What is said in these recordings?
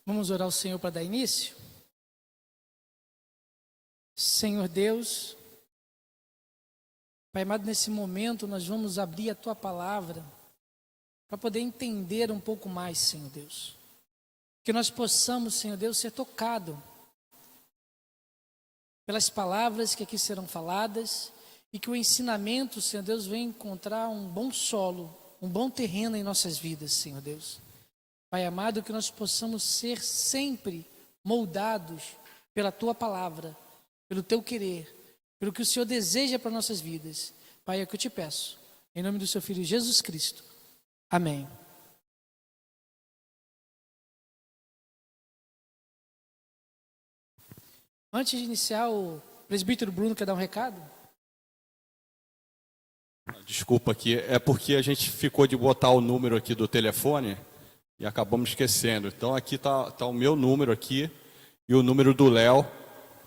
Vamos orar ao Senhor para dar início? Senhor Deus, Pai amado, nesse momento nós vamos abrir a Tua palavra para poder entender um pouco mais, Senhor Deus. Que nós possamos, Senhor Deus, ser tocado pelas palavras que aqui serão faladas e que o ensinamento, Senhor Deus, venha encontrar um bom solo, um bom terreno em nossas vidas, Senhor Deus. Pai amado, que nós possamos ser sempre moldados pela Tua palavra, pelo Teu querer, pelo que o Senhor deseja para nossas vidas. Pai, é o que eu te peço, em nome do Seu Filho Jesus Cristo. Amém. Antes de iniciar, o presbítero Bruno quer dar um recado? Desculpa aqui, é porque a gente ficou de botar o número aqui do telefone e acabamos esquecendo. Então aqui tá o meu número aqui e o número do Léo,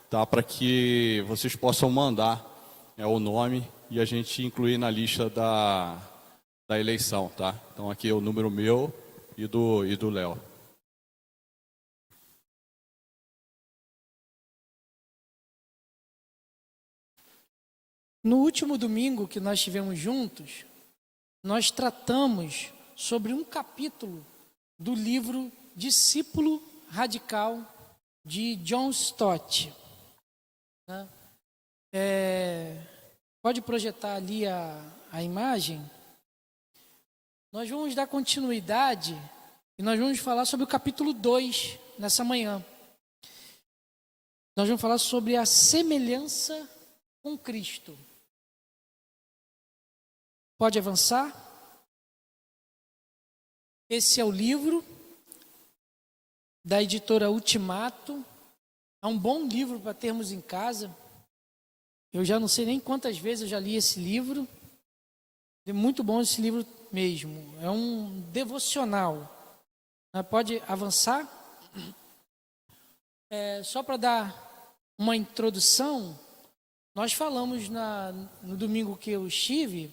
tá, para que vocês possam mandar o nome e a gente incluir na lista da eleição, tá? Então aqui é o número meu e do Léo. No último domingo que nós estivemos juntos, nós tratamos sobre um capítulo do livro Discípulo Radical de John Stott. Pode projetar ali a imagem. Nós vamos dar continuidade e nós vamos falar sobre o capítulo 2 nessa manhã. Nós vamos falar sobre a semelhança com Cristo. Pode avançar? Esse é o livro da editora Ultimato. É um bom livro para termos em casa. Eu já não sei nem quantas vezes eu já li esse livro. É muito bom esse livro mesmo. É um devocional. Pode avançar? Só para dar uma introdução, nós falamos no domingo que eu estive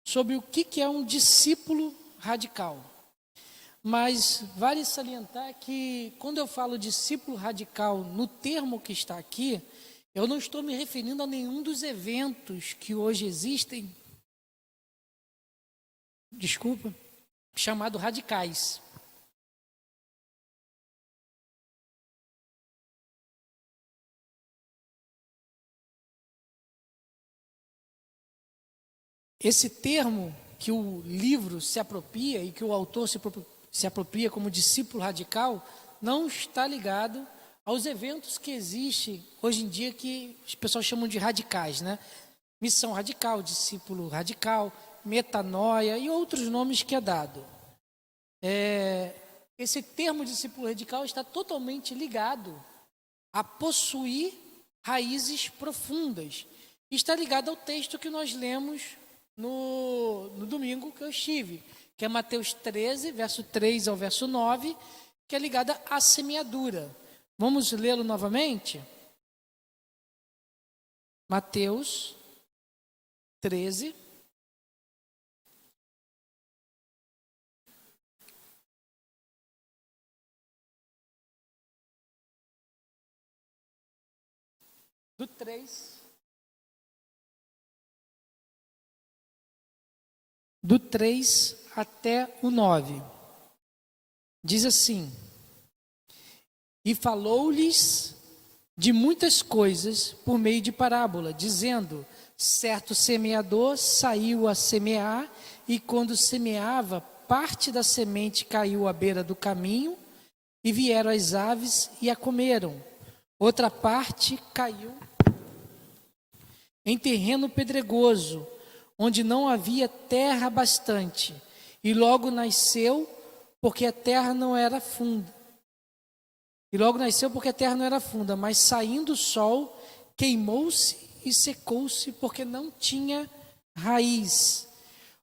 sobre o que é um discípulo radical. Mas vale salientar que quando eu falo discípulo radical no termo que está aqui, eu não estou me referindo a nenhum dos eventos que hoje existem, chamado radicais. Esse termo que o livro se apropria e que o autor se apropria como discípulo radical, não está ligado aos eventos que existem hoje em dia que as pessoas chamam de radicais, né? Missão radical, discípulo radical, metanoia e outros nomes que é dado. Esse termo discípulo radical está totalmente ligado a possuir raízes profundas. Está ligado ao texto que nós lemos no domingo que eu estive, que é Mateus 13, verso 3 ao verso 9, que é ligada à semeadura. Vamos lê-lo novamente? Mateus 13. Do 3 até o 9. Diz assim: E falou-lhes de muitas coisas por meio de parábola, dizendo: certo semeador saiu a semear, e quando semeava, parte da semente caiu à beira do caminho, e vieram as aves e a comeram. Outra parte caiu em terreno pedregoso, onde não havia terra bastante, e logo nasceu, porque a terra não era funda. Mas saindo o sol, queimou-se e secou-se, porque não tinha raiz.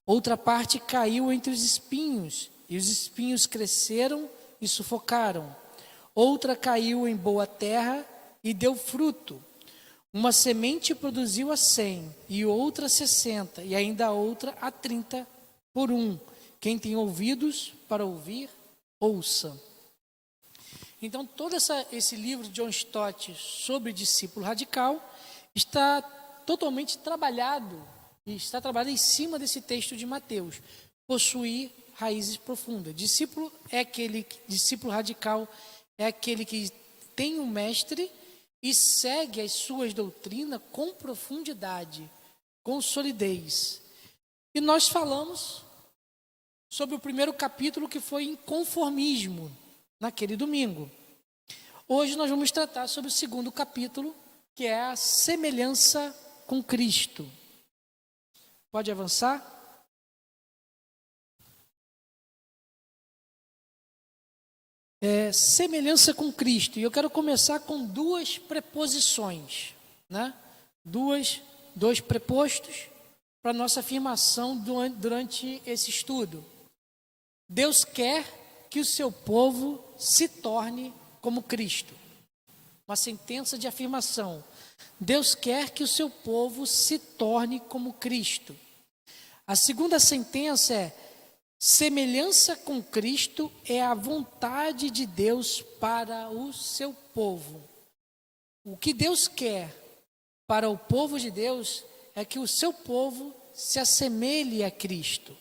Outra parte caiu entre os espinhos, e os espinhos cresceram e sufocaram. Outra caiu em boa terra e deu fruto. Uma semente produziu a 100, e outra a 60, e ainda outra a 30 por 1. Quem tem ouvidos para ouvir, ouça. Então, todo esse livro de John Stott sobre discípulo radical está totalmente trabalhado, e está trabalhado em cima desse texto de Mateus, possuir raízes profundas. Discípulo radical é aquele que tem um mestre e segue as suas doutrinas com profundidade, com solidez. E nós falamos sobre o primeiro capítulo, que foi inconformismo, naquele domingo. Hoje nós vamos tratar sobre o segundo capítulo, que é a semelhança com Cristo. Pode avançar? Semelhança com Cristo. E eu quero começar com duas preposições, né? Dois prepostos para nossa afirmação durante esse estudo. Deus quer que o seu povo se torne como Cristo. Uma sentença de afirmação. Deus quer que o seu povo se torne como Cristo. A segunda sentença é: semelhança com Cristo é a vontade de Deus para o seu povo. O que Deus quer para o povo de Deus é que o seu povo se assemelhe a Cristo.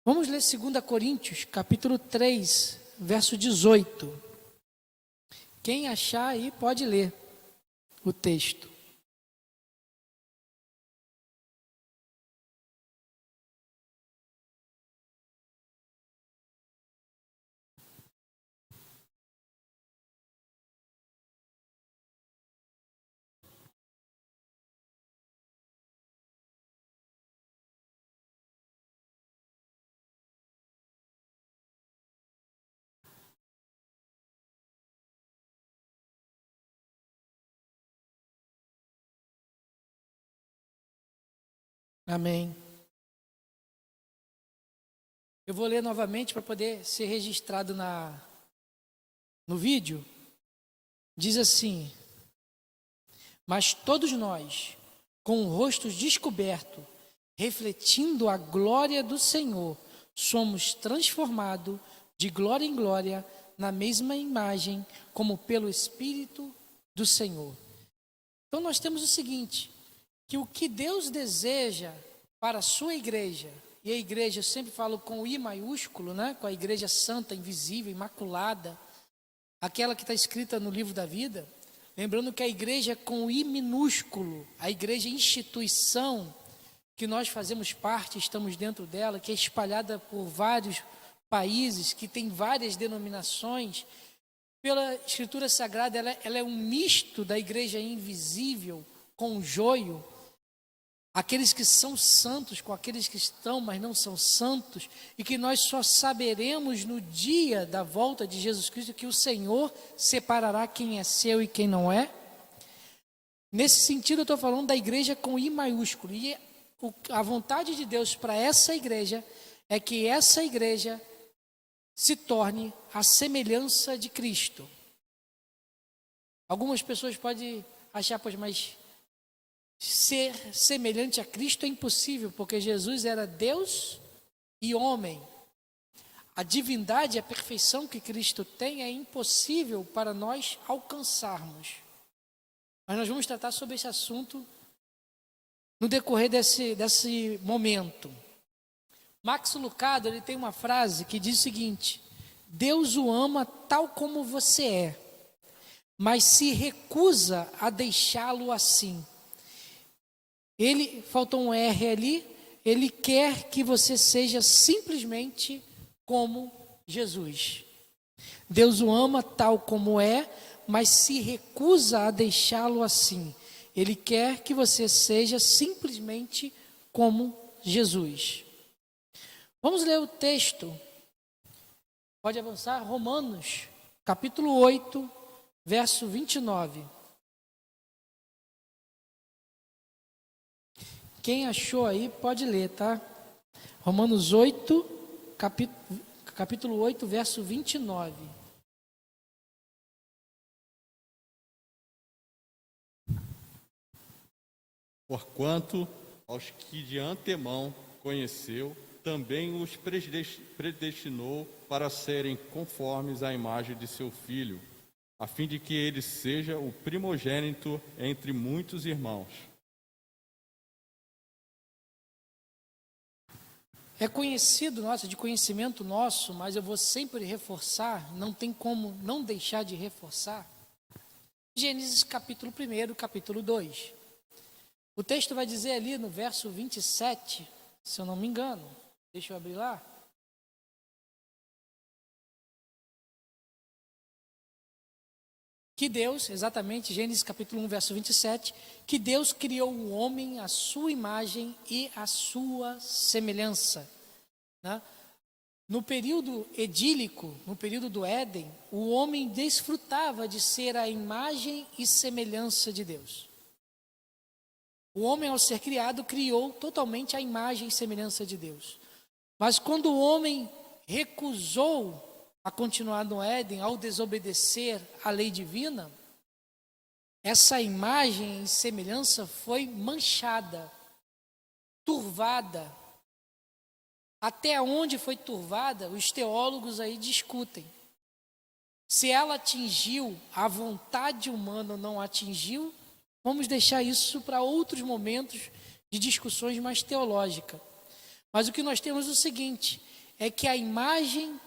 Vamos ler 2 Coríntios, capítulo 3, verso 18. Quem achar aí pode ler o texto. Amém. Eu vou ler novamente para poder ser registrado no vídeo. Diz assim: mas todos nós, com o rosto descoberto, refletindo a glória do Senhor, somos transformados de glória em glória na mesma imagem, como pelo Espírito do Senhor. Então nós temos o seguinte, que o que Deus deseja para a sua igreja, e a igreja eu sempre falo com o I maiúsculo, né? Com a igreja santa, invisível, imaculada, aquela que está escrita no livro da vida, lembrando que a igreja com o I minúsculo, a igreja instituição, que nós fazemos parte, estamos dentro dela, que é espalhada por vários países, que tem várias denominações, pela Escritura Sagrada, ela é um misto da igreja invisível com o joio, aqueles que são santos com aqueles que estão, mas não são santos, e que nós só saberemos no dia da volta de Jesus Cristo que o Senhor separará quem é seu e quem não é. Nesse sentido, eu estou falando da igreja com I maiúsculo, e a vontade de Deus para essa igreja é que essa igreja se torne a semelhança de Cristo. Algumas pessoas podem achar, pois, mas ser semelhante a Cristo é impossível, porque Jesus era Deus e homem. A divindade e a perfeição que Cristo tem é impossível para nós alcançarmos. Mas nós vamos tratar sobre esse assunto no decorrer desse momento. Max Lucado, ele tem uma frase que diz o seguinte: Deus o ama tal como você é, mas se recusa a deixá-lo assim. Faltou um R ali, ele quer que você seja simplesmente como Jesus. Deus o ama tal como é, mas se recusa a deixá-lo assim. Ele quer que você seja simplesmente como Jesus. Vamos ler o texto. Pode avançar. Romanos, capítulo 8, verso 29. Quem achou aí pode ler, tá? Romanos 8, capítulo 8, verso 29. Porquanto aos que de antemão conheceu, também os predestinou para serem conformes à imagem de seu Filho, a fim de que ele seja o primogênito entre muitos irmãos. É conhecido nosso, de conhecimento nosso, mas eu vou sempre reforçar, não tem como não deixar de reforçar, Gênesis capítulo 1, capítulo 2. O texto vai dizer ali no verso 27, se eu não me engano, deixa eu abrir lá. Que Deus, exatamente, Gênesis capítulo 1, verso 27, que Deus criou o homem à sua imagem e à sua semelhança. Né? No período edílico, no período do Éden, o homem desfrutava de ser a imagem e semelhança de Deus. O homem, ao ser criado, criou totalmente a imagem e semelhança de Deus. Mas quando o homem recusou a continuar no Éden, ao desobedecer à lei divina, essa imagem e semelhança foi manchada, turvada. Até onde foi turvada, os teólogos aí discutem. Se ela atingiu a vontade humana ou não atingiu, vamos deixar isso para outros momentos de discussões mais teológicas. Mas o que nós temos é o seguinte, é que a imagem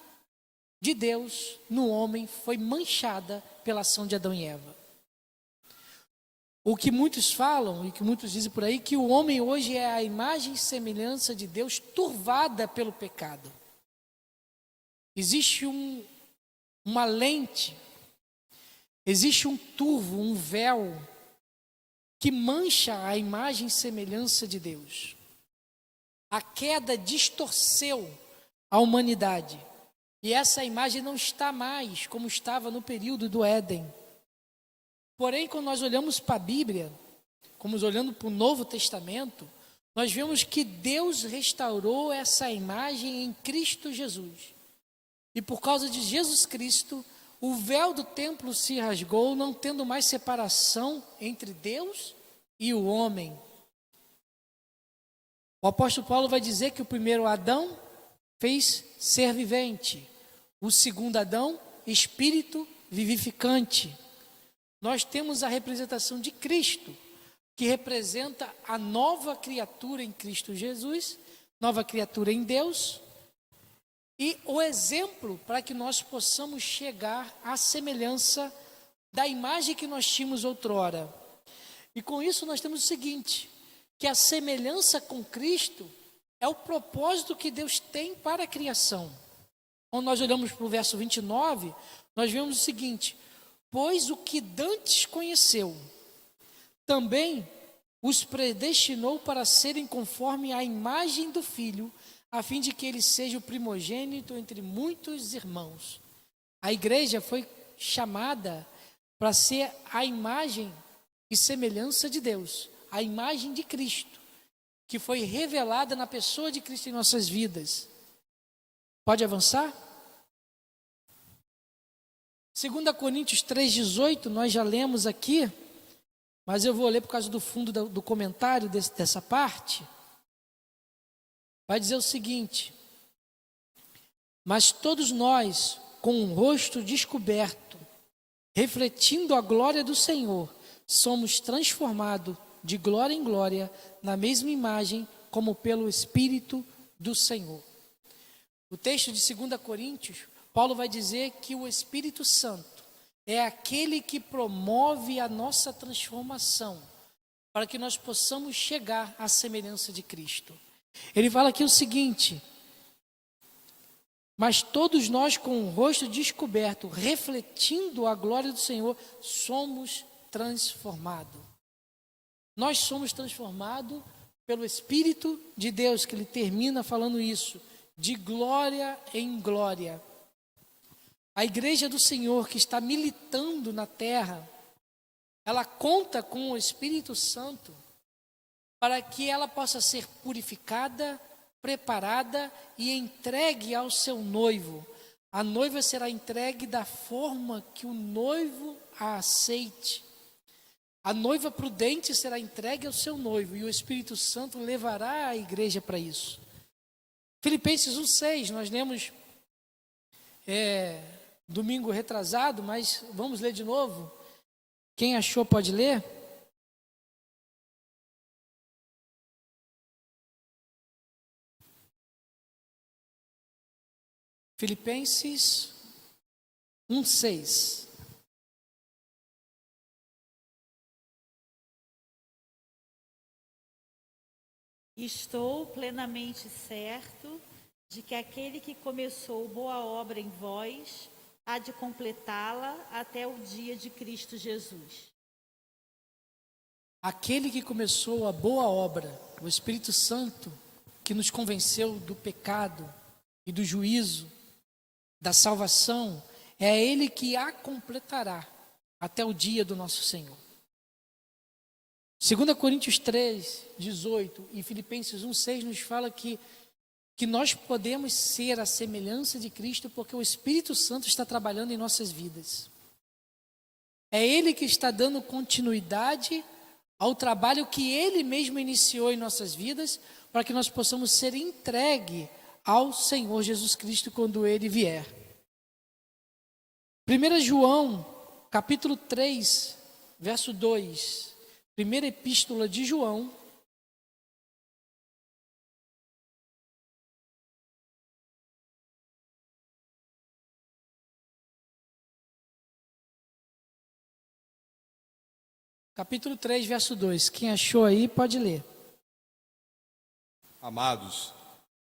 de Deus no homem foi manchada pela ação de Adão e Eva. O que muitos falam e que muitos dizem por aí, que o homem hoje é a imagem e semelhança de Deus turvada pelo pecado. Existe uma lente, existe um turvo, um véu, que mancha a imagem e semelhança de Deus. A queda distorceu a humanidade. E essa imagem não está mais como estava no período do Éden. Porém, quando nós olhamos para a Bíblia, como olhando para o Novo Testamento, nós vemos que Deus restaurou essa imagem em Cristo Jesus. E por causa de Jesus Cristo, o véu do templo se rasgou, não tendo mais separação entre Deus e o homem. O apóstolo Paulo vai dizer que o primeiro Adão fez ser vivente, o segundo Adão, espírito vivificante. Nós temos a representação de Cristo, que representa a nova criatura em Cristo Jesus, nova criatura em Deus, e o exemplo para que nós possamos chegar à semelhança da imagem que nós tínhamos outrora. E com isso nós temos o seguinte, que a semelhança com Cristo é o propósito que Deus tem para a criação. Quando nós olhamos para o verso 29, nós vemos o seguinte, pois o que dantes conheceu, também os predestinou para serem conforme a imagem do Filho, a fim de que ele seja o primogênito entre muitos irmãos. A igreja foi chamada para ser a imagem e semelhança de Deus, a imagem de Cristo, que foi revelada na pessoa de Cristo em nossas vidas. Pode avançar? 2 Coríntios 3,18, nós já lemos aqui, mas eu vou ler por causa do fundo do comentário dessa parte. Vai dizer o seguinte, mas todos nós, com o rosto descoberto, refletindo a glória do Senhor, somos transformados de glória em glória, na mesma imagem, como pelo Espírito do Senhor. O texto de 2 Coríntios, Paulo vai dizer que o Espírito Santo é aquele que promove a nossa transformação, para que nós possamos chegar à semelhança de Cristo. Ele fala aqui o seguinte, mas todos nós com o rosto descoberto, refletindo a glória do Senhor, somos transformados. Nós somos transformados pelo Espírito de Deus, que ele termina falando isso, de glória em glória. A igreja do Senhor que está militando na terra, ela conta com o Espírito Santo para que ela possa ser purificada, preparada e entregue ao seu noivo. A noiva será entregue da forma que o noivo a aceite. A noiva prudente será entregue ao seu noivo e o Espírito Santo levará a igreja para isso. Filipenses 1,6, nós lemos domingo retrasado, mas vamos ler de novo. Quem achou pode ler. Filipenses 1:6. Estou plenamente certo de que aquele que começou boa obra em vós há de completá-la até o dia de Cristo Jesus. Aquele que começou a boa obra, o Espírito Santo, que nos convenceu do pecado e do juízo, da salvação, é Ele que a completará até o dia do nosso Senhor. 2 Coríntios 3:18 e Filipenses 1:6 nos fala que nós podemos ser a semelhança de Cristo porque o Espírito Santo está trabalhando em nossas vidas. É Ele que está dando continuidade ao trabalho que Ele mesmo iniciou em nossas vidas, para que nós possamos ser entregue ao Senhor Jesus Cristo quando Ele vier. 1 João, capítulo 3, verso 2, primeira epístola de João, capítulo 3, verso 2. Quem achou aí pode ler. Amados,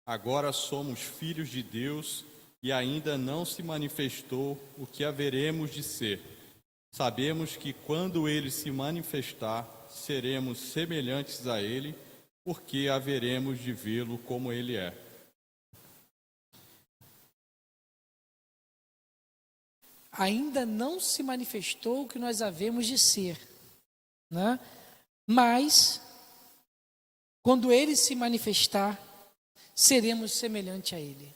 agora somos filhos de Deus e ainda não se manifestou o que haveremos de ser. Sabemos que quando Ele se manifestar, seremos semelhantes a Ele, porque haveremos de vê-lo como Ele é. Ainda não se manifestou o que nós havemos de ser, né? Mas, quando Ele se manifestar, seremos semelhante a Ele.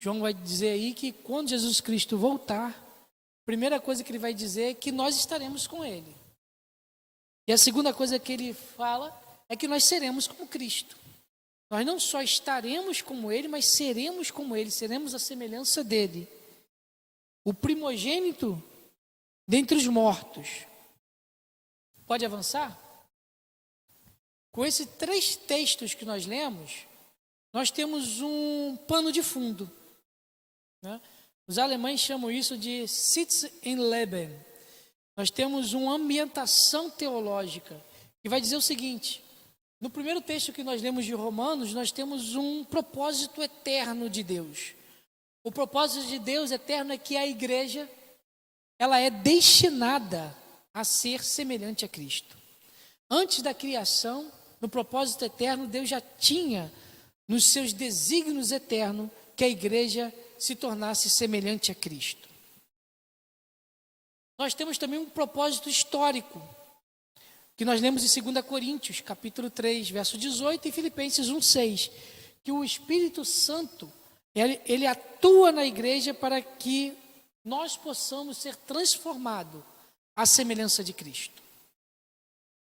João vai dizer aí que quando Jesus Cristo voltar, a primeira coisa que ele vai dizer é que nós estaremos com Ele. E a segunda coisa que ele fala é que nós seremos como Cristo. Nós não só estaremos como Ele, mas seremos como Ele, seremos a semelhança dEle. O primogênito dentre os mortos. Pode avançar? Com esses 3 textos que nós lemos, nós temos um pano de fundo, né? Os alemães chamam isso de Sitz im Leben. Nós temos uma ambientação teológica que vai dizer o seguinte: no primeiro texto que nós lemos de Romanos, nós temos um propósito eterno de Deus. O propósito de Deus eterno é que a igreja, ela é destinada a ser semelhante a Cristo. Antes da criação, no propósito eterno, Deus já tinha nos seus desígnios eternos que a igreja se tornasse semelhante a Cristo. Nós temos também um propósito histórico, que nós lemos em 2 Coríntios, capítulo 3, verso 18, e Filipenses 1:6, que o Espírito Santo, ele atua na igreja para que nós possamos ser transformados à semelhança de Cristo.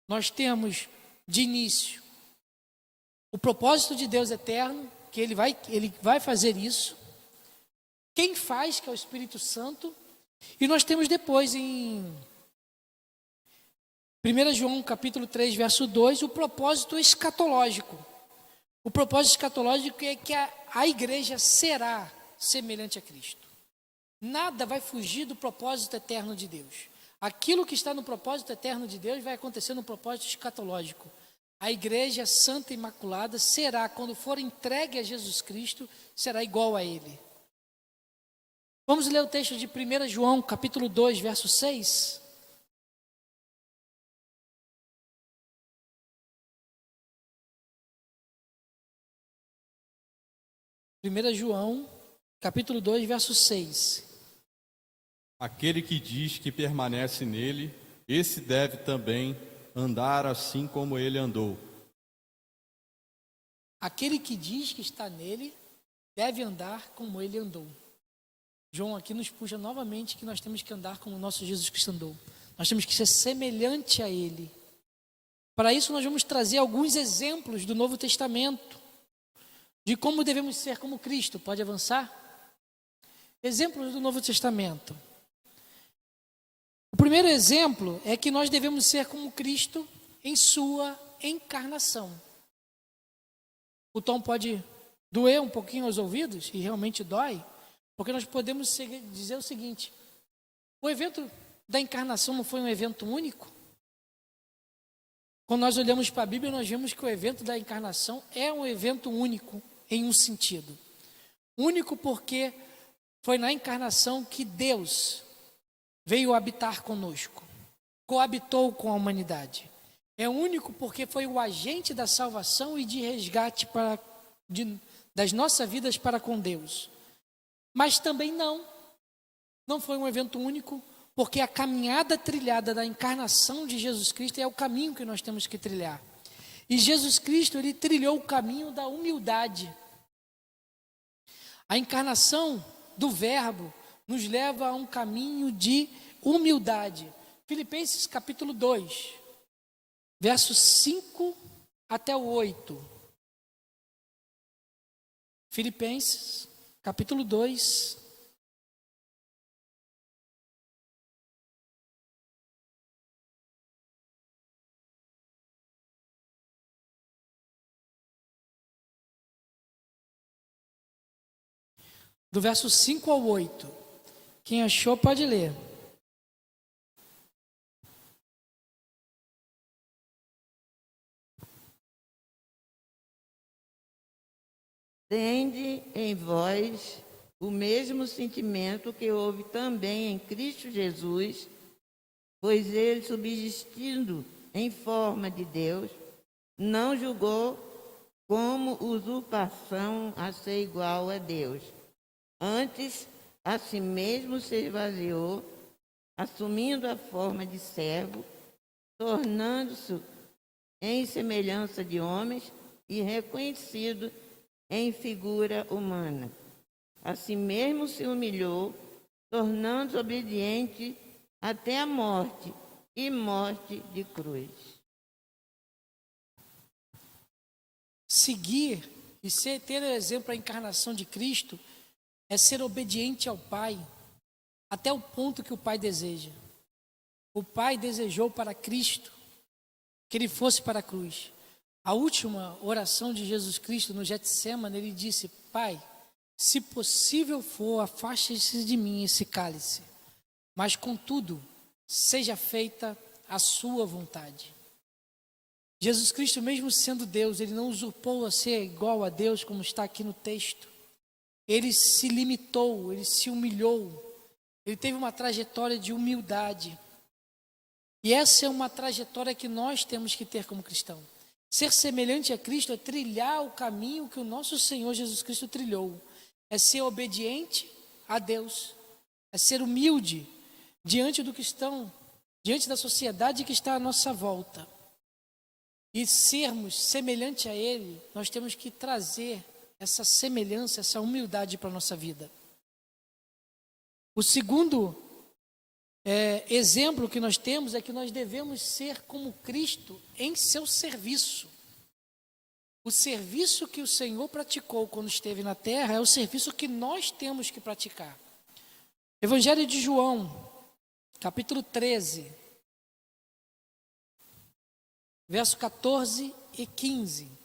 Nós temos, de início, o propósito de Deus eterno, que Ele vai fazer isso. Quem faz, que é o Espírito Santo. E nós temos depois, em 1 João capítulo 3, verso 2, o propósito escatológico. O propósito escatológico é que a igreja será semelhante a Cristo. Nada vai fugir do propósito eterno de Deus. Aquilo que está no propósito eterno de Deus vai acontecer no propósito escatológico. A igreja santa e imaculada será, quando for entregue a Jesus Cristo, será igual a Ele. Vamos ler o texto de 1 João, capítulo 2, verso 6. João, capítulo 2, verso 6. Aquele que diz que permanece nele, esse deve também andar assim como ele andou. Aquele que diz que está nele, deve andar como ele andou. João aqui nos puxa novamente que nós temos que andar como o nosso Jesus Cristo andou. Nós temos que ser semelhante a Ele. Para isso nós vamos trazer alguns exemplos do Novo Testamento, de como devemos ser como Cristo. Pode avançar? Exemplos do Novo Testamento. O primeiro exemplo é que nós devemos ser como Cristo em sua encarnação. O tom pode doer um pouquinho aos ouvidos, e realmente dói, porque nós podemos dizer o seguinte: o evento da encarnação não foi um evento único? Quando nós olhamos para a Bíblia, nós vemos que o evento da encarnação é um evento único em um sentido. Único porque foi na encarnação que Deus veio habitar conosco, coabitou com a humanidade. É único porque foi o agente da salvação e de resgate das nossas vidas para com Deus. Mas também não foi um evento único, porque a caminhada trilhada da encarnação de Jesus Cristo é o caminho que nós temos que trilhar. E Jesus Cristo, ele trilhou o caminho da humildade. A encarnação do Verbo nos leva a um caminho de humildade. Filipenses capítulo 2, versos 5 até o 8. Filipenses capítulo 2, do verso 5 ao 8. Quem achou pode ler. Tende em vós o mesmo sentimento que houve também em Cristo Jesus, pois ele, subsistindo em forma de Deus, não julgou como usurpação a ser igual a Deus. Antes, a si mesmo se esvaziou, assumindo a forma de servo, tornando-se em semelhança de homens e reconhecido em figura humana. A si mesmo se humilhou, tornando-se obediente até a morte, e morte de cruz. Seguir e ter o exemplo da encarnação de Cristo é ser obediente ao Pai até o ponto que o Pai deseja. O Pai desejou para Cristo que ele fosse para a cruz. A última oração de Jesus Cristo no Getsêmani, ele disse: Pai, se possível for, afaste-se de mim esse cálice, mas contudo, seja feita a sua vontade. Jesus Cristo, mesmo sendo Deus, ele não usurpou a ser igual a Deus, como está aqui no texto. Ele se limitou, ele se humilhou, ele teve uma trajetória de humildade. E essa é uma trajetória que nós temos que ter como cristão. Ser semelhante a Cristo é trilhar o caminho que o nosso Senhor Jesus Cristo trilhou. É ser obediente a Deus, é ser humilde diante diante da sociedade que está à nossa volta. E sermos semelhante a Ele, nós temos que trazer essa semelhança, essa humildade para a nossa vida. O segundo exemplo que nós temos é que nós devemos ser como Cristo em seu serviço. O serviço que o Senhor praticou quando esteve na terra é o serviço que nós temos que praticar. Evangelho de João, capítulo 13, verso 14 e 15.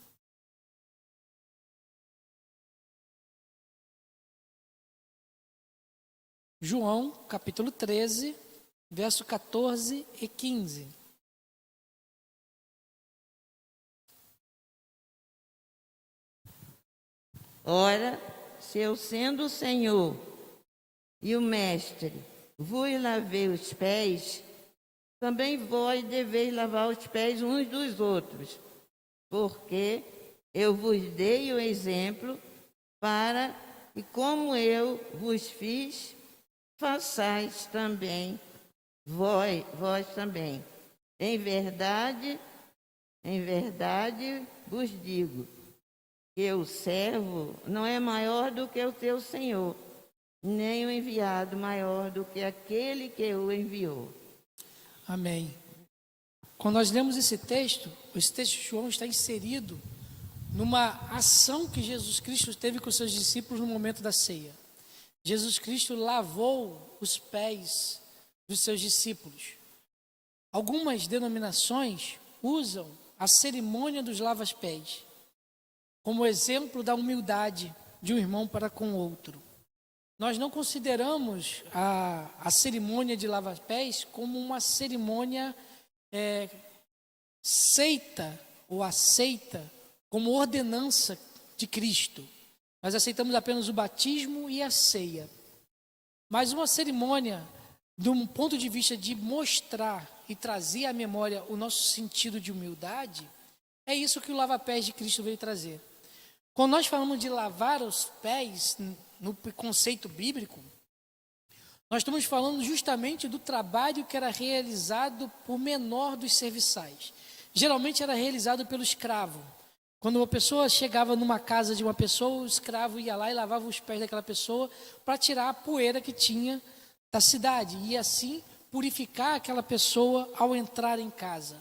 João, capítulo 13, verso 14 e 15. Ora, se eu sendo o Senhor e o Mestre vos lavei os pés, também vós deveis lavar os pés uns dos outros, porque eu vos dei o exemplo para que, como eu vos fiz, façais também, vós também. Em verdade vos digo, que o servo não é maior do que o teu Senhor, nem o enviado maior do que aquele que o enviou. Amém. Quando nós lemos esse texto de João está inserido numa ação que Jesus Cristo teve com seus discípulos no momento da ceia. Jesus Cristo lavou os pés dos seus discípulos. Algumas denominações usam a cerimônia dos lava-pés como exemplo da humildade de um irmão para com o outro. Nós não consideramos a cerimônia de lava-pés como uma cerimônia seita ou aceita como ordenança de Cristo. Nós aceitamos apenas o batismo e a ceia. Mas uma cerimônia, de um ponto de vista de mostrar e trazer à memória o nosso sentido de humildade, é isso que o lava-pés de Cristo veio trazer. Quando nós falamos de lavar os pés, no conceito bíblico, nós estamos falando justamente do trabalho que era realizado por menor dos serviçais. Geralmente era realizado pelo escravo. Quando uma pessoa chegava numa casa de uma pessoa, o escravo ia lá e lavava os pés daquela pessoa para tirar a poeira que tinha da cidade e assim purificar aquela pessoa ao entrar em casa.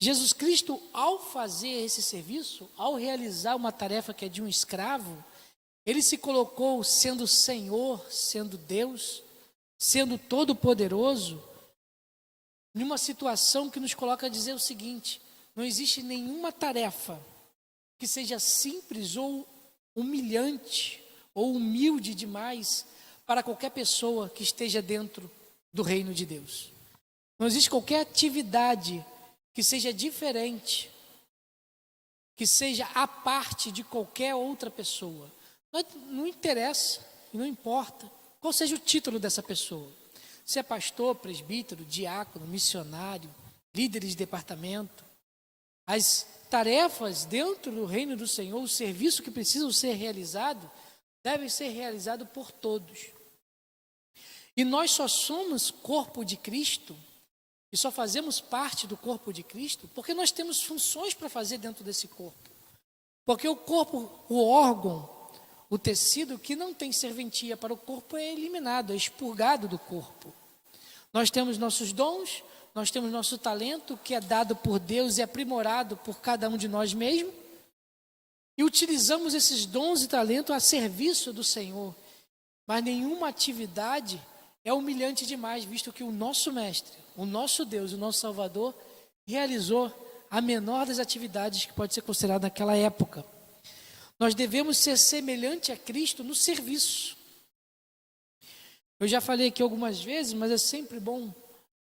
Jesus Cristo, ao fazer esse serviço, ao realizar uma tarefa que é de um escravo, ele se colocou sendo Senhor, sendo Deus, sendo Todo-Poderoso, numa situação que nos coloca a dizer o seguinte: não existe nenhuma tarefa que seja simples ou humilhante ou humilde demais para qualquer pessoa que esteja dentro do reino de Deus. Não existe qualquer atividade que seja diferente, que seja à parte de qualquer outra pessoa. Não interessa, não importa qual seja o título dessa pessoa. Se é pastor, presbítero, diácono, missionário, líderes de departamento. As tarefas dentro do reino do Senhor, o serviço que precisam ser realizado, devem ser realizado por todos. E nós só somos corpo de Cristo, e só fazemos parte do corpo de Cristo, porque nós temos funções para fazer dentro desse corpo. Porque o corpo, o órgão, o tecido que não tem serventia para o corpo é eliminado, é expurgado do corpo. Nós temos nossos dons, nós temos nosso talento, que é dado por Deus e aprimorado por cada um de nós mesmos, e utilizamos esses dons e talentos a serviço do Senhor. Mas nenhuma atividade é humilhante demais, visto que o nosso Mestre, o nosso Deus, o nosso Salvador, realizou a menor das atividades que pode ser considerada naquela época. Nós devemos ser semelhante a Cristo no serviço. Eu já falei aqui algumas vezes, mas é sempre bom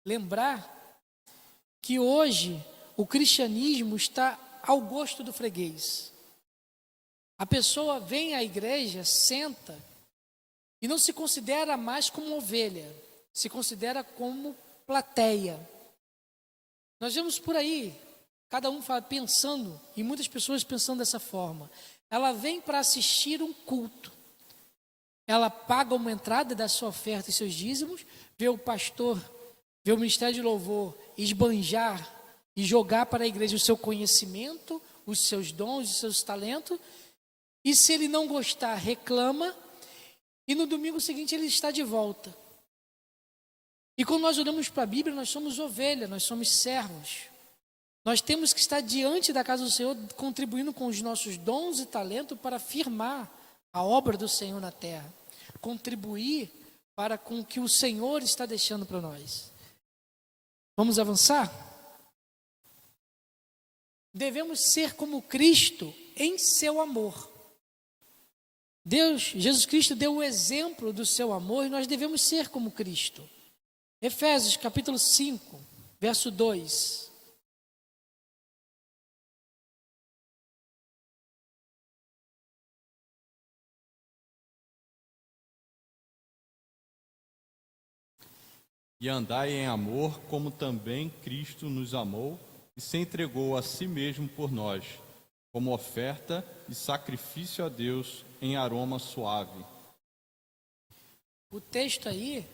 lembrar que hoje o cristianismo está ao gosto do freguês. A pessoa vem à igreja, senta e não se considera mais como ovelha, se considera como plateia. Nós vemos por aí, cada um pensando, e muitas pessoas pensando dessa forma. Ela vem para assistir um culto. Ela paga uma entrada da sua oferta e seus dízimos, vê o pastor, vê o ministério de louvor esbanjar e jogar para a igreja o seu conhecimento, os seus dons, os seus talentos, e se ele não gostar, reclama, e no domingo seguinte ele está de volta. E quando nós olhamos para a Bíblia, nós somos ovelha, nós somos servos. Nós temos que estar diante da casa do Senhor, contribuindo com os nossos dons e talentos para firmar a obra do Senhor na terra. Contribuir para com o que o Senhor está deixando para nós. Vamos avançar? Devemos ser como Cristo em seu amor. Jesus Cristo deu o exemplo do seu amor e nós devemos ser como Cristo. Efésios capítulo 5, verso 2. E andai em amor, como também Cristo nos amou e se entregou a si mesmo por nós, como oferta e sacrifício a Deus em aroma suave. O texto aí,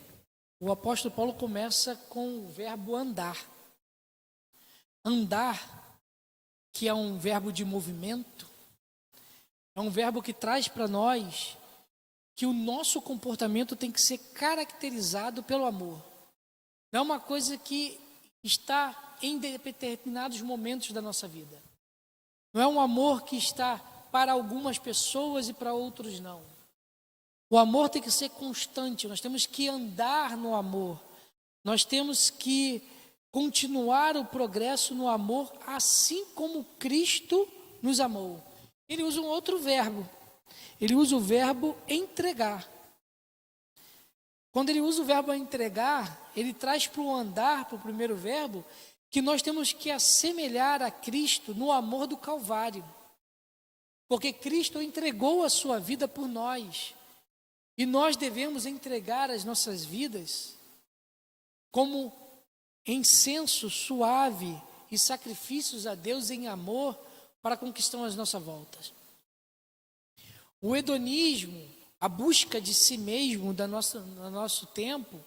o apóstolo Paulo começa com o verbo andar. Andar, que é um verbo de movimento, é um verbo que traz para nós que o nosso comportamento tem que ser caracterizado pelo amor. Não é uma coisa que está em determinados momentos da nossa vida. Não é um amor que está para algumas pessoas e para outros não. O amor tem que ser constante, nós temos que andar no amor. Nós temos que continuar o progresso no amor, assim como Cristo nos amou. Ele usa um outro verbo. Ele usa o verbo entregar. Quando ele usa o verbo entregar, ele traz para o andar, para o primeiro verbo, que nós temos que assemelhar a Cristo no amor do Calvário. Porque Cristo entregou a sua vida por nós. E nós devemos entregar as nossas vidas como incenso suave e sacrifícios a Deus em amor para conquistar as nossas voltas. O hedonismo, a busca de si mesmo do nosso tempo,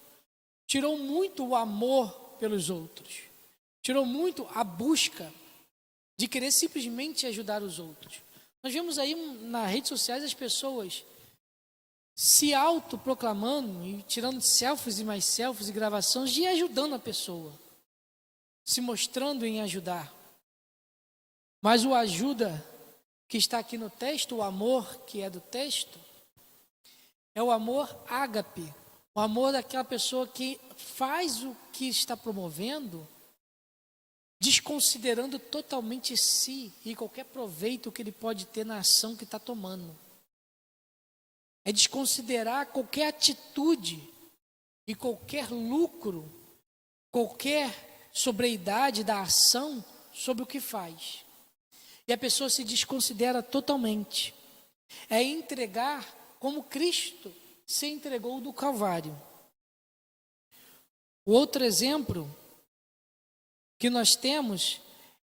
tirou muito o amor pelos outros. Tirou muito a busca de querer simplesmente ajudar os outros. Nós vemos aí nas redes sociais as pessoas se autoproclamando e tirando selfies e mais selfies e gravações de ajudando a pessoa, se mostrando em ajudar. Mas o ajuda que está aqui no texto, o amor que é do texto, é o amor ágape, o amor daquela pessoa que faz o que está promovendo, desconsiderando totalmente si e qualquer proveito que ele pode ter na ação que está tomando. É desconsiderar qualquer atitude e qualquer lucro, qualquer sobriedade da ação sobre o que faz. E a pessoa se desconsidera totalmente. É entregar como Cristo se entregou do Calvário. O outro exemplo que nós temos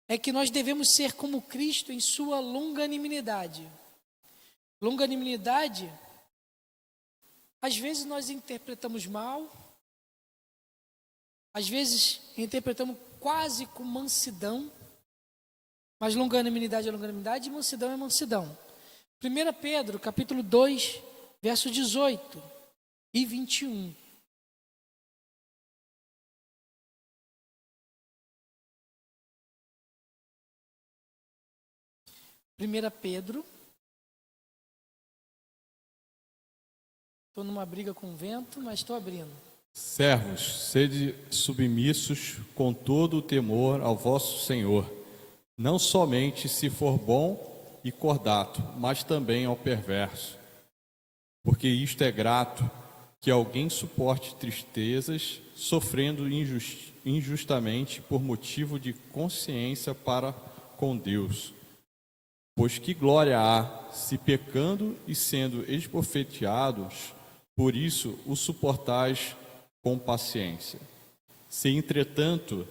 é que nós devemos ser como Cristo em sua longanimidade. Longanimidade, às vezes nós interpretamos mal, às vezes interpretamos quase com mansidão, mas longanimidade é longanimidade e mansidão é mansidão. 1 Pedro, capítulo 2, verso 18 e 21. Primeira Pedro. Estou numa briga com o vento, mas estou abrindo. Servos, sede submissos com todo o temor ao vosso Senhor, não somente se for bom e cordato, mas também ao perverso. Porque isto é grato, que alguém suporte tristezas, sofrendo injustamente por motivo de consciência para com Deus. Pois que glória há, se pecando e sendo esbofeteados, por isso o suportais com paciência. Se, entretanto,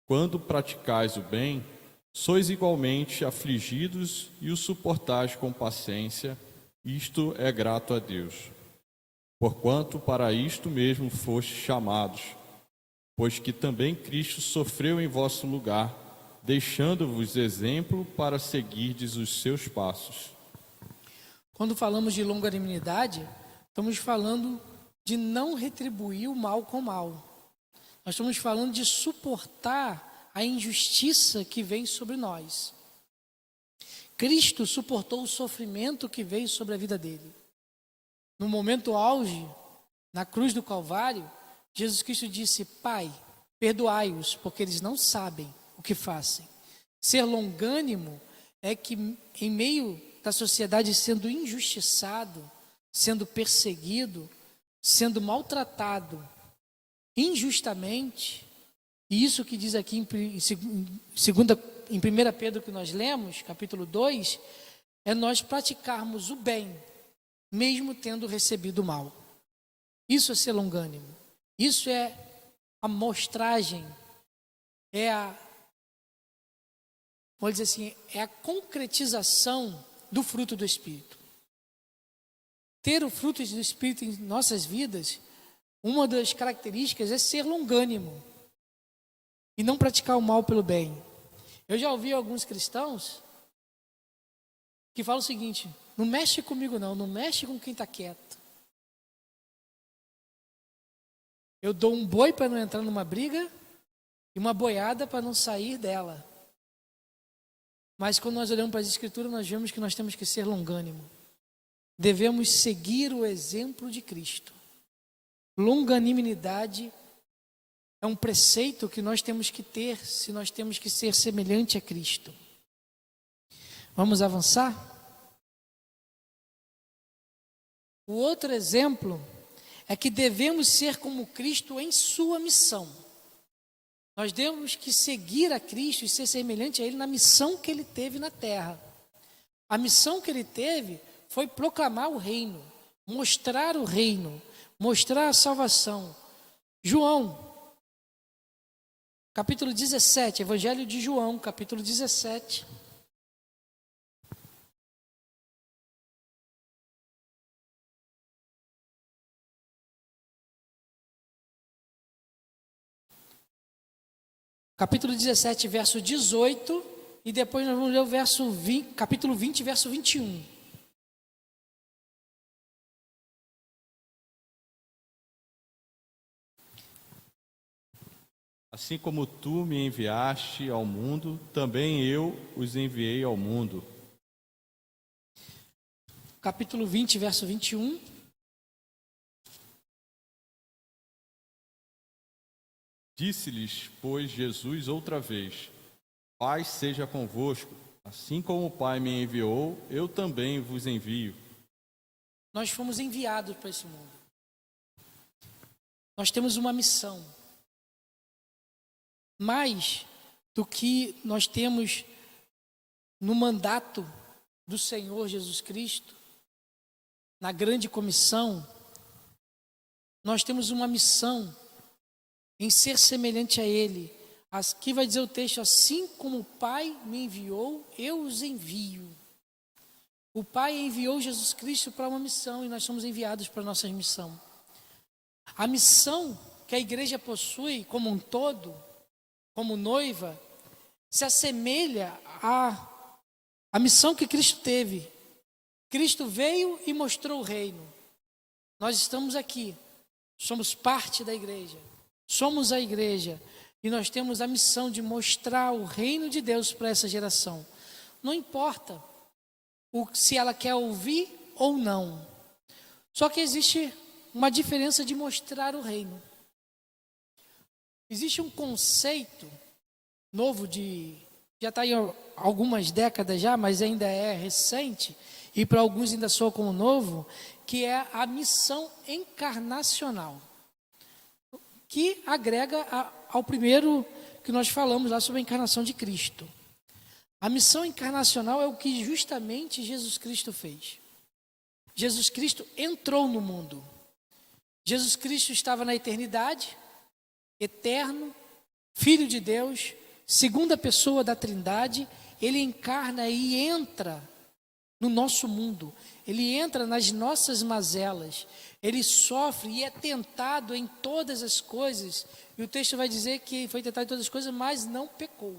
quando praticais o bem, sois igualmente afligidos e o suportais com paciência, isto é grato a Deus. Porquanto para isto mesmo fostes chamados, pois que também Cristo sofreu em vosso lugar, deixando-vos exemplo para seguirdes os seus passos. Quando falamos de longanimidade, estamos falando de não retribuir o mal com o mal. Nós estamos falando de suportar a injustiça que vem sobre nós. Cristo suportou o sofrimento que veio sobre a vida dele. No momento auge, na cruz do Calvário, Jesus Cristo disse: Pai, perdoai-os, porque eles não sabem o que fazem. Ser longânimo é que, em meio da sociedade sendo injustiçado, sendo perseguido, sendo maltratado injustamente, e isso que diz aqui em 1 Pedro que nós lemos, capítulo 2, é nós praticarmos o bem, mesmo tendo recebido o mal. Isso é ser longânimo. Isso é a mostragem, vamos dizer assim, é a concretização do fruto do Espírito. Ter o fruto do Espírito em nossas vidas, uma das características é ser longânimo e não praticar o mal pelo bem. Eu já ouvi alguns cristãos que falam o seguinte: não mexe comigo não mexe com quem está quieto. Eu dou um boi para não entrar numa briga e uma boiada para não sair dela. Mas quando nós olhamos para as Escrituras, nós vemos que nós temos que ser longânimo. devemos seguir o exemplo de Cristo. Longanimidade é um preceito que nós temos que ter se nós temos que ser semelhante a Cristo. Vamos avançar? O outro exemplo é que devemos ser como Cristo em sua missão. Nós temos que seguir a Cristo e ser semelhante a Ele na missão que Ele teve na terra. A missão que Ele teve foi proclamar o reino, mostrar o reino, mostrar a salvação. João, capítulo 17, Evangelho de João, capítulo 17. Capítulo 17, verso 18, e depois nós vamos ler o verso 20, capítulo 20, verso 21. Assim como tu me enviaste ao mundo, também eu os enviei ao mundo. Capítulo 20, verso 21. Disse-lhes, pois, Jesus outra vez: Paz seja convosco, assim como o Pai me enviou, eu também vos envio. Nós fomos enviados para esse mundo. Nós temos uma missão. Mais do que nós temos no mandato do Senhor Jesus Cristo, na grande comissão, nós temos uma missão em ser semelhante a Ele. Aqui vai dizer o texto: assim como o Pai me enviou, eu os envio. O Pai enviou Jesus Cristo para uma missão e nós somos enviados para a nossa missão. A missão que a igreja possui como um todo, como noiva, se assemelha à missão que Cristo teve. Cristo veio e mostrou o reino. Nós estamos aqui, somos parte da igreja, somos a igreja e nós temos a missão de mostrar o reino de Deus para essa geração. Não importa se ela quer ouvir ou não. Só que existe uma diferença de mostrar o reino. Existe um conceito novo já está em algumas décadas já, mas ainda é recente, e para alguns ainda soa como novo, que é a missão encarnacional, que agrega ao primeiro que nós falamos lá sobre a encarnação de Cristo. A missão encarnacional é o que justamente Jesus Cristo fez. Jesus Cristo entrou no mundo. Jesus Cristo estava na eternidade, eterno, Filho de Deus, segunda pessoa da Trindade. Ele encarna e entra no nosso mundo. Ele entra nas nossas mazelas. Ele sofre e é tentado em todas as coisas. E o texto vai dizer que foi tentado em todas as coisas, mas não pecou.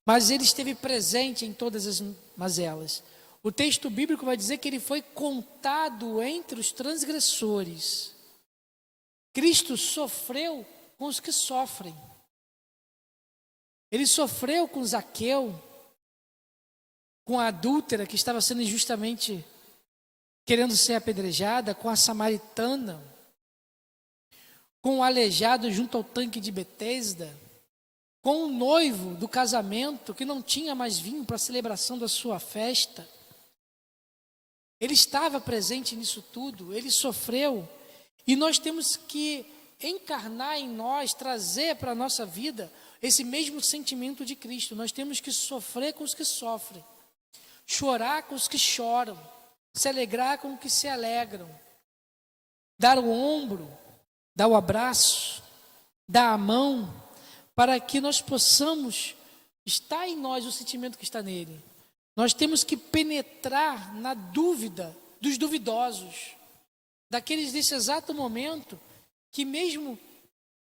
Mas ele esteve presente em todas as mazelas. O texto bíblico vai dizer que ele foi contado entre os transgressores. Cristo sofreu com os que sofrem. Ele sofreu com Zaqueu, com a adúltera que estava sendo injustamente querendo ser apedrejada, com a samaritana, com o aleijado junto ao tanque de Betesda, com o noivo do casamento que não tinha mais vinho para a celebração da sua festa. Ele estava presente nisso tudo, ele sofreu, e nós temos que encarnar em nós, trazer para a nossa vida esse mesmo sentimento de Cristo. Nós temos que sofrer com os que sofrem, chorar com os que choram, se alegrar com os que se alegram, dar o ombro, dar o abraço, dar a mão, para que nós possamos estar em nós o sentimento que está nele. Nós temos que penetrar na dúvida dos duvidosos, daqueles desse exato momento que mesmo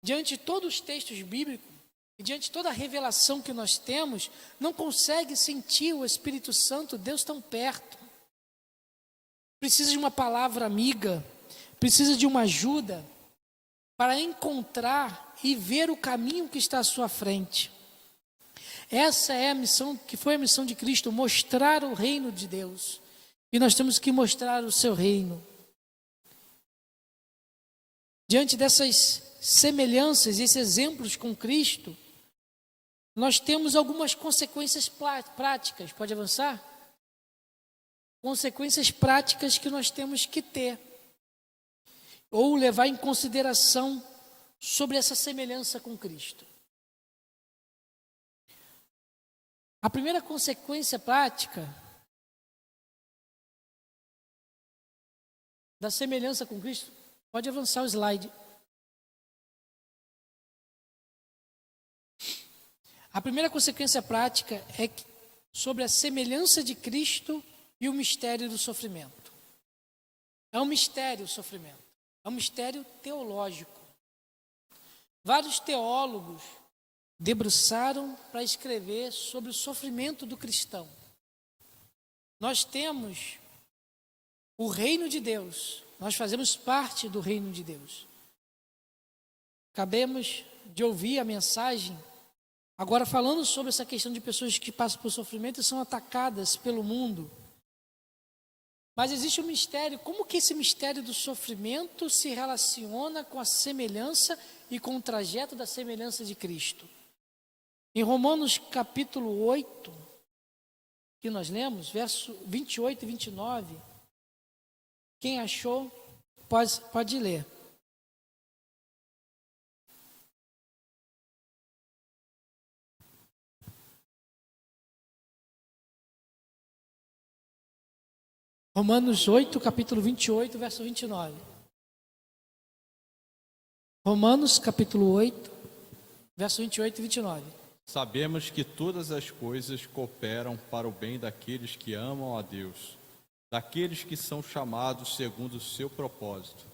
diante de todos os textos bíblicos e diante de toda a revelação que nós temos, não consegue sentir o Espírito Santo, Deus tão perto. Precisa de uma palavra amiga, precisa de uma ajuda para encontrar e ver o caminho que está à sua frente. Essa é a missão, que foi a missão de Cristo, mostrar o reino de Deus. e nós temos que mostrar o seu reino. Diante dessas semelhanças, esses exemplos com Cristo, nós temos algumas consequências práticas. Pode avançar? Consequências práticas que nós temos que ter, ou levar em consideração sobre essa semelhança com Cristo. A primeira consequência prática da semelhança com Cristo, pode avançar o slide. A primeira consequência prática é sobre a semelhança de Cristo e o mistério do sofrimento. É um mistério o sofrimento, é um mistério teológico. Vários teólogos debruçaram para escrever sobre o sofrimento do cristão. Nós temos o reino de Deus, nós fazemos parte do reino de Deus. Acabamos de ouvir a mensagem, agora falando sobre essa questão de pessoas que passam por sofrimento e são atacadas pelo mundo. Mas existe um mistério, como que esse mistério do sofrimento se relaciona com a semelhança e com o trajeto da semelhança de Cristo? Em Romanos capítulo 8, que nós lemos, verso 28 e 29, quem achou, pode ler. Romanos 8, capítulo 28, verso 29. Romanos capítulo 8, verso 28 e 29. Sabemos que todas as coisas cooperam para o bem daqueles que amam a Deus, daqueles que são chamados segundo o seu propósito.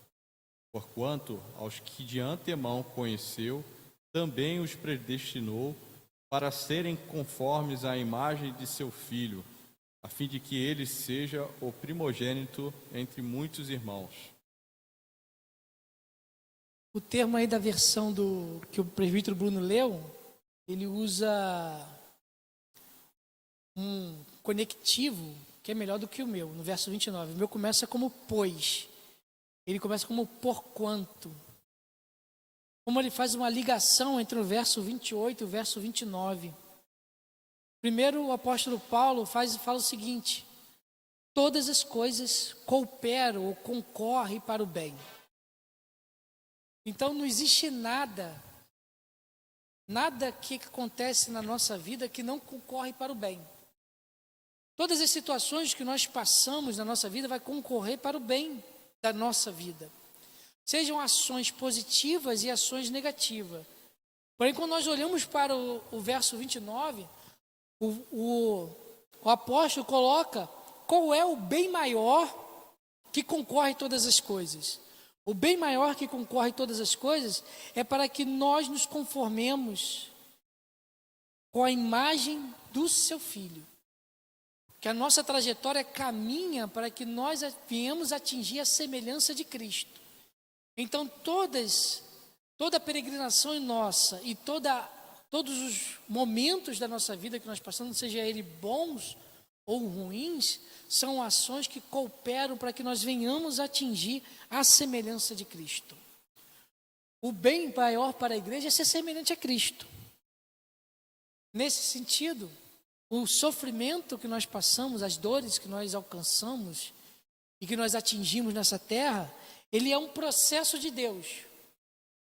Porquanto, aos que de antemão conheceu, também os predestinou para serem conformes à imagem de seu Filho, a fim de que ele seja o primogênito entre muitos irmãos. O termo aí da versão que o presbítero Bruno leu, ele usa um conectivo que é melhor do que o meu, no verso 29. O meu começa como pois, ele começa como porquanto. Como ele faz uma ligação entre o verso 28 e o verso 29. Primeiro, o apóstolo Paulo fala o seguinte: todas as coisas cooperam ou concorrem para o bem. Então, não existe nada que acontece na nossa vida que não concorre para o bem. Todas as situações que nós passamos na nossa vida vai concorrer para o bem da nossa vida. Sejam ações positivas e ações negativas. Porém, quando nós olhamos para o verso 29, o apóstolo coloca qual é o bem maior que concorre todas as coisas. O bem maior que concorre todas as coisas é para que nós nos conformemos com a imagem do seu Filho. Que a nossa trajetória caminha para que nós venhamos atingir a semelhança de Cristo. Então, toda a peregrinação nossa e todos os momentos da nossa vida que nós passamos, seja ele bons ou ruins, são ações que cooperam para que nós venhamos atingir a semelhança de Cristo. O bem maior para a igreja é ser semelhante a Cristo. Nesse sentido, o sofrimento que nós passamos, as dores que nós alcançamos e que nós atingimos nessa terra, ele é um processo de Deus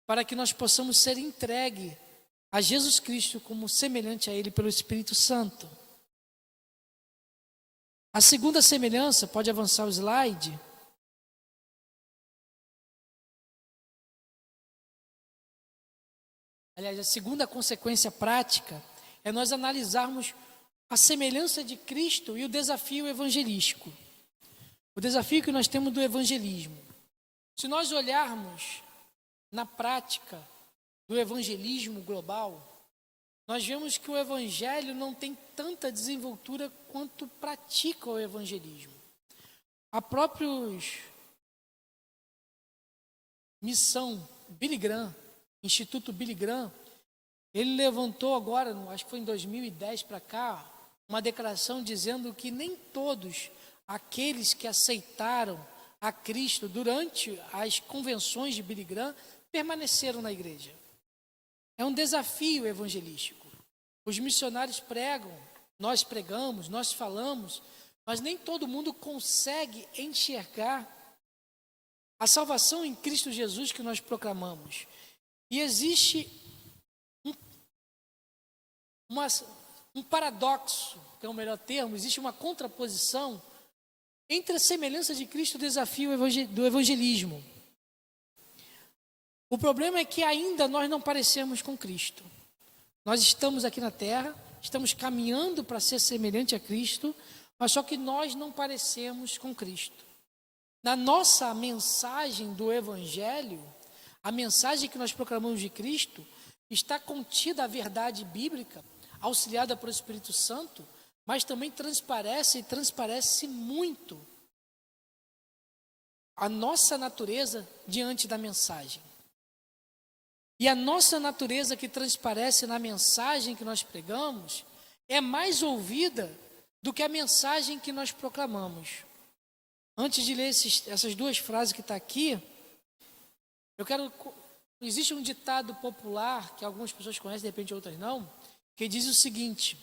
para que nós possamos ser entregues a Jesus Cristo como semelhante a Ele pelo Espírito Santo. A segunda semelhança, pode avançar o slide. Aliás, a segunda consequência prática é nós analisarmos a semelhança de Cristo e o desafio evangelístico. O desafio que nós temos do evangelismo. Se nós olharmos na prática do evangelismo global, nós vemos que o evangelho não tem tanta desenvoltura quanto pratica o evangelismo. A própria missão Billy Graham, Instituto Billy Graham, ele levantou agora, acho que foi em 2010 para cá, uma declaração dizendo que nem todos aqueles que aceitaram a Cristo durante as convenções de Billy Graham permaneceram na igreja. É um desafio evangelístico. Os missionários pregam, nós pregamos, nós falamos, mas nem todo mundo consegue enxergar a salvação em Cristo Jesus que nós proclamamos. E existe um paradoxo, que é o melhor termo, existe uma contraposição entre a semelhança de Cristo e o desafio do evangelismo. O problema é que ainda nós não parecemos com Cristo. Nós estamos aqui na terra, estamos caminhando para ser semelhante a Cristo, mas só que nós não parecemos com Cristo. Na nossa mensagem do Evangelho, a mensagem que nós proclamamos de Cristo, está contida a verdade bíblica, auxiliada pelo Espírito Santo, mas também transparece muito a nossa natureza diante da mensagem. E a nossa natureza que transparece na mensagem que nós pregamos é mais ouvida do que a mensagem que nós proclamamos. Antes de ler essas duas frases que está aqui, existe um ditado popular que algumas pessoas conhecem, de repente outras não, que diz o seguinte: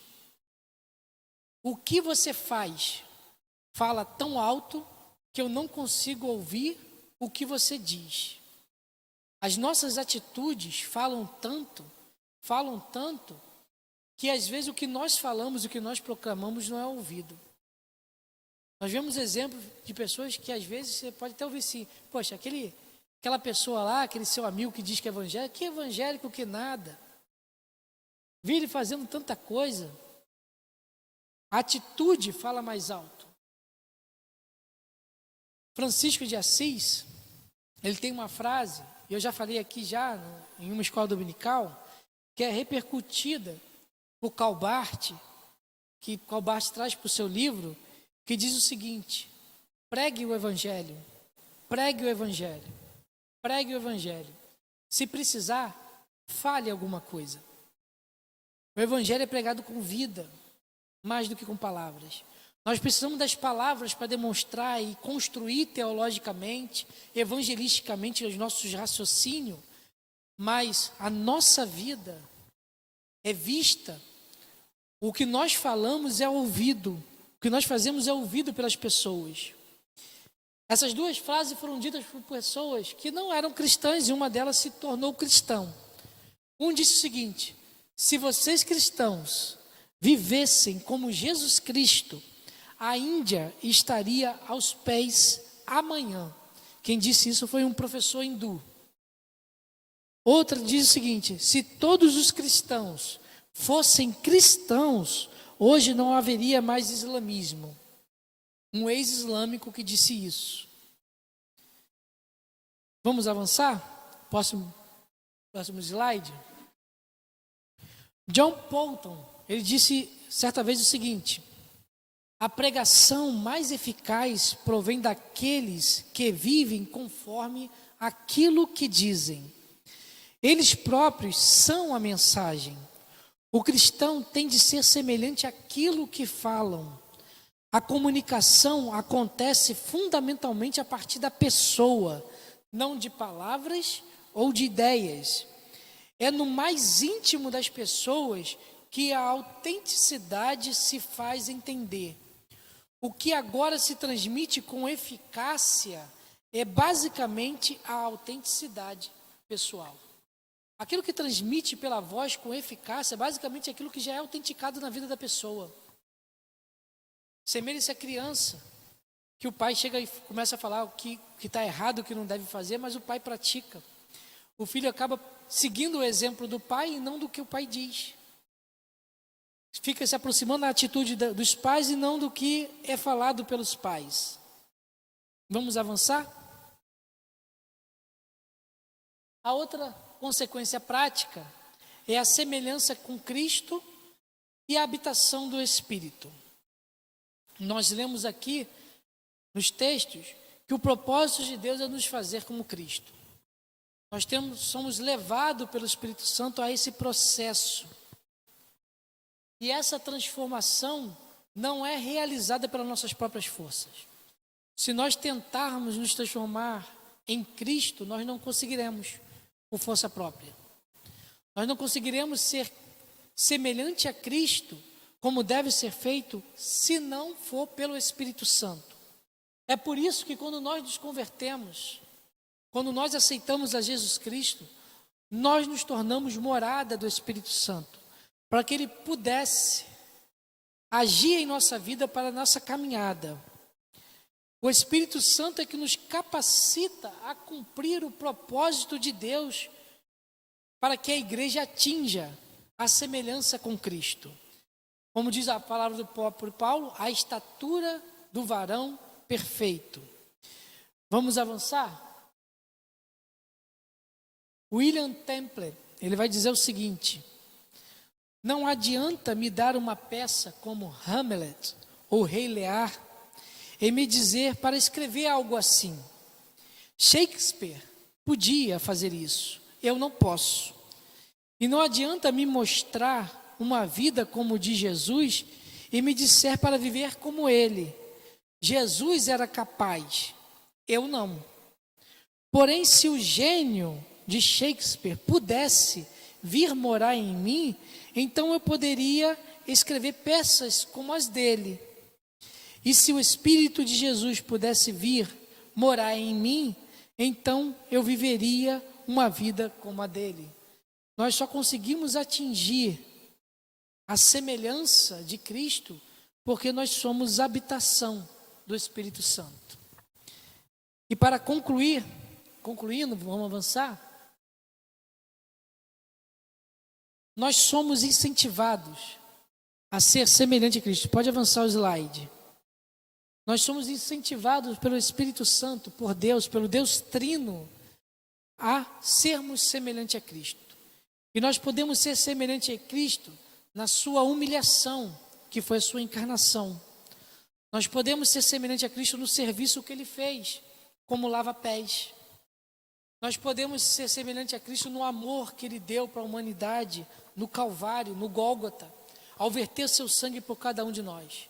o que você fala tão alto que eu não consigo ouvir o que você diz. As nossas atitudes falam tanto, que às vezes o que nós falamos, o que nós proclamamos não é ouvido. Nós vemos exemplos de pessoas que às vezes você pode até ouvir assim: poxa, aquela pessoa lá, aquele seu amigo que diz que é evangélico que nada. Vi ele fazendo tanta coisa. A atitude fala mais alto. Francisco de Assis, ele tem uma frase, eu já falei aqui em uma escola dominical, que é repercutida por Karl Barth, que Karl Barth traz para o seu livro, que diz o seguinte: pregue o Evangelho, pregue o Evangelho, pregue o Evangelho. Se precisar, fale alguma coisa. O Evangelho é pregado com vida, mais do que com palavras. Nós precisamos das palavras para demonstrar e construir teologicamente, evangelisticamente os nossos raciocínios, mas a nossa vida é vista, o que nós falamos é ouvido, o que nós fazemos é ouvido pelas pessoas. Essas duas frases foram ditas por pessoas que não eram cristãs e uma delas se tornou cristão. Um disse o seguinte: se vocês cristãos vivessem como Jesus Cristo, a Índia estaria aos pés amanhã. Quem disse isso foi um professor hindu. Outra diz o seguinte: se todos os cristãos fossem cristãos, hoje não haveria mais islamismo. Um ex-islâmico que disse isso. Vamos avançar? Próximo slide. John Bolton, ele disse certa vez o seguinte: a pregação mais eficaz provém daqueles que vivem conforme aquilo que dizem. Eles próprios são a mensagem. O cristão tem de ser semelhante àquilo que falam. A comunicação acontece fundamentalmente a partir da pessoa, não de palavras ou de ideias. É no mais íntimo das pessoas que a autenticidade se faz entender. O que agora se transmite com eficácia é basicamente a autenticidade pessoal. Aquilo que transmite pela voz com eficácia é basicamente aquilo que já é autenticado na vida da pessoa. Semelha-se a criança, que o pai chega e começa a falar o que está errado, o que não deve fazer, mas o pai pratica. O filho acaba seguindo o exemplo do pai e não do que o pai diz. Fica se aproximando da atitude dos pais e não do que é falado pelos pais. Vamos avançar? A outra consequência prática é a semelhança com Cristo e a habitação do Espírito. Nós lemos aqui nos textos que o propósito de Deus é nos fazer como Cristo. Nós somos levados pelo Espírito Santo a esse processo. E essa transformação não é realizada pelas nossas próprias forças. Se nós tentarmos nos transformar em Cristo, nós não conseguiremos por força própria. Nós não conseguiremos ser semelhante a Cristo, como deve ser feito, se não for pelo Espírito Santo. É por isso que quando nós nos convertemos, quando nós aceitamos a Jesus Cristo, nós nos tornamos morada do Espírito Santo, para que Ele pudesse agir em nossa vida para a nossa caminhada. O Espírito Santo é que nos capacita a cumprir o propósito de Deus para que a igreja atinja a semelhança com Cristo. Como diz a palavra do próprio Paulo, a estatura do varão perfeito. Vamos avançar? William Temple, ele vai dizer o seguinte: não adianta me dar uma peça como Hamlet ou Rei Lear e me dizer para escrever algo assim. Shakespeare podia fazer isso, eu não posso. E não adianta me mostrar uma vida como de Jesus e me disser para viver como ele. Jesus era capaz, eu não. Porém, se o gênio de Shakespeare pudesse vir morar em mim, então eu poderia escrever peças como as dele. E se o Espírito de Jesus pudesse vir morar em mim, então eu viveria uma vida como a dele. Nós só conseguimos atingir a semelhança de Cristo porque nós somos habitação do Espírito Santo. E para concluindo, vamos avançar. Nós somos incentivados a ser semelhante a Cristo. Pode avançar o slide. Nós somos incentivados pelo Espírito Santo, por Deus, pelo Deus Trino, a sermos semelhante a Cristo. E nós podemos ser semelhante a Cristo na sua humilhação, que foi a sua encarnação. Nós podemos ser semelhante a Cristo no serviço que Ele fez, como lava-pés. Nós podemos ser semelhante a Cristo no amor que Ele deu para a humanidade, no Calvário, no Gólgota, ao verter seu sangue por cada um de nós.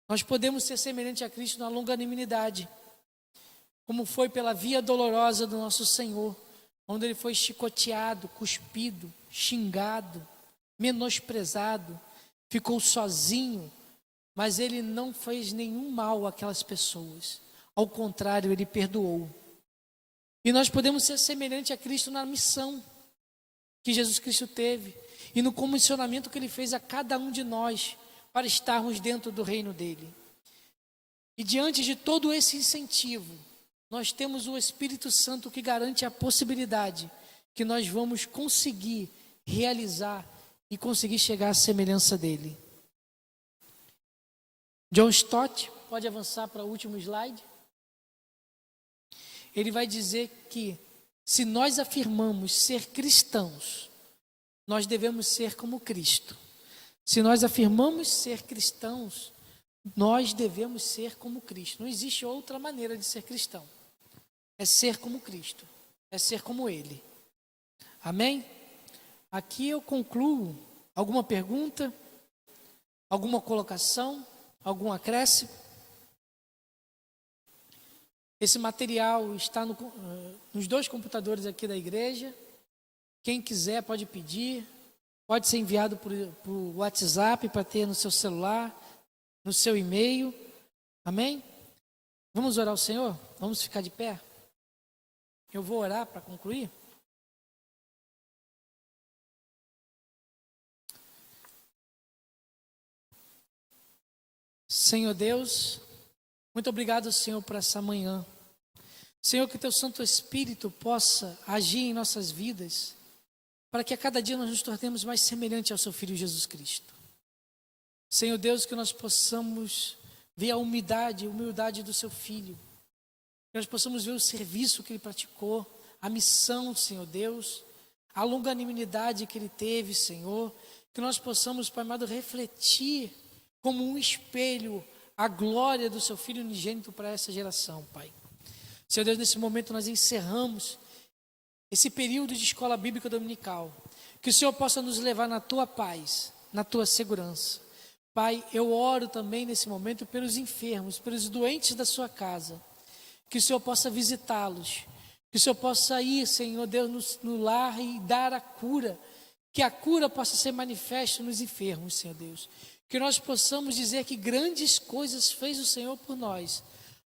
Nós podemos ser semelhante a Cristo na longanimidade, como foi pela via dolorosa do nosso Senhor, onde Ele foi chicoteado, cuspido, xingado, menosprezado, ficou sozinho, mas Ele não fez nenhum mal àquelas pessoas. Ao contrário, Ele perdoou. E nós podemos ser semelhante a Cristo na missão que Jesus Cristo teve e no comissionamento que Ele fez a cada um de nós para estarmos dentro do reino dEle. E diante de todo esse incentivo, nós temos o Espírito Santo que garante a possibilidade que nós vamos conseguir realizar e conseguir chegar à semelhança dEle. John Stott, pode avançar para o último slide. Ele vai dizer que se nós afirmamos ser cristãos, nós devemos ser como Cristo. Se nós afirmamos ser cristãos, nós devemos ser como Cristo. Não existe outra maneira de ser cristão. É ser como Cristo, é ser como Ele. Amém? Aqui eu concluo. Alguma pergunta? Alguma colocação? Algum acréscimo? Esse material está nos 2 computadores aqui da igreja. Quem quiser pode pedir. Pode ser enviado por WhatsApp para ter no seu celular, no seu e-mail. Amém? Vamos orar ao Senhor? Vamos ficar de pé? Eu vou orar para concluir. Senhor Deus, muito obrigado, Senhor, por essa manhã. Senhor, que Teu Santo Espírito possa agir em nossas vidas, para que a cada dia nós nos tornemos mais semelhantes ao Seu Filho Jesus Cristo. Senhor Deus, que nós possamos ver a humildade do Seu Filho, que nós possamos ver o serviço que Ele praticou, a missão, Senhor Deus, a longanimidade que Ele teve, Senhor, que nós possamos, Pai amado, refletir como um espelho a glória do Seu Filho unigênito para essa geração, Pai. Senhor Deus, nesse momento nós encerramos esse período de escola bíblica dominical. Que o Senhor possa nos levar na Tua paz, na Tua segurança. Pai, eu oro também nesse momento pelos enfermos, pelos doentes da sua casa. Que o Senhor possa visitá-los. Que o Senhor possa ir, Senhor Deus, no lar e dar a cura. Que a cura possa ser manifesta nos enfermos, Senhor Deus. Que nós possamos dizer que grandes coisas fez o Senhor por nós.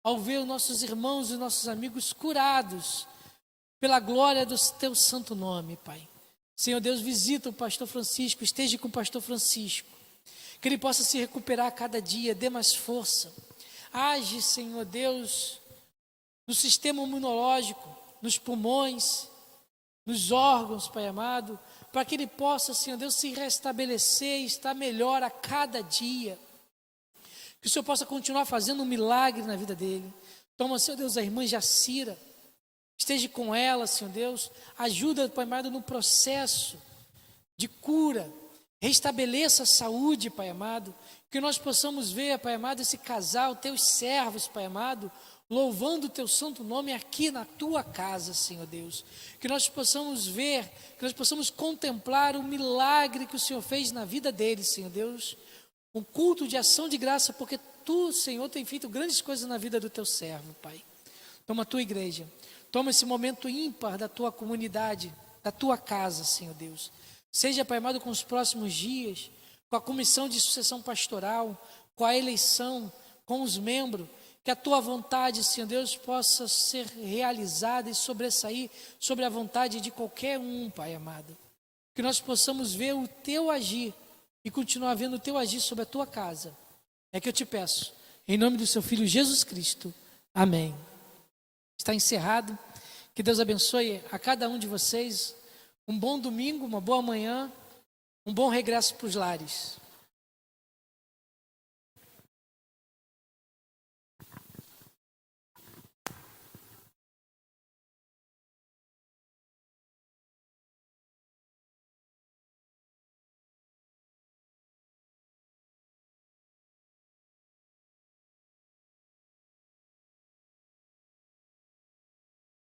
Ao ver os nossos irmãos e nossos amigos curados pela glória do teu santo nome, Pai. Senhor Deus, visita o pastor Francisco, esteja com o pastor Francisco. Que ele possa se recuperar a cada dia, dê mais força. Age, Senhor Deus, no sistema imunológico, nos pulmões, nos órgãos, Pai amado, para que ele possa, Senhor Deus, se restabelecer e estar melhor a cada dia. Que o Senhor possa continuar fazendo um milagre na vida dele. Toma, Senhor Deus, a irmã Jacira, esteja com ela, Senhor Deus, ajuda, Pai amado, no processo de cura, restabeleça a saúde, Pai amado, que nós possamos ver, Pai amado, esse casal, teus servos, Pai amado, louvando o teu santo nome aqui na tua casa, Senhor Deus. Que nós possamos ver, que nós possamos contemplar o milagre que o Senhor fez na vida deles, Senhor Deus. Um culto de ação de graça, porque tu, Senhor, tem feito grandes coisas na vida do teu servo, Pai. Toma a tua igreja, toma esse momento ímpar da tua comunidade, da tua casa, Senhor Deus. Seja, Pai amado, com os próximos dias, com a comissão de sucessão pastoral, com a eleição, com os membros, que a tua vontade, Senhor Deus, possa ser realizada e sobressair sobre a vontade de qualquer um, Pai amado. Que nós possamos ver o teu agir e continuar vendo o teu agir sobre a tua casa. É que eu te peço, em nome do seu Filho Jesus Cristo. Amém. Está encerrado. Que Deus abençoe a cada um de vocês. Um bom domingo, uma boa manhã, um bom regresso para os lares.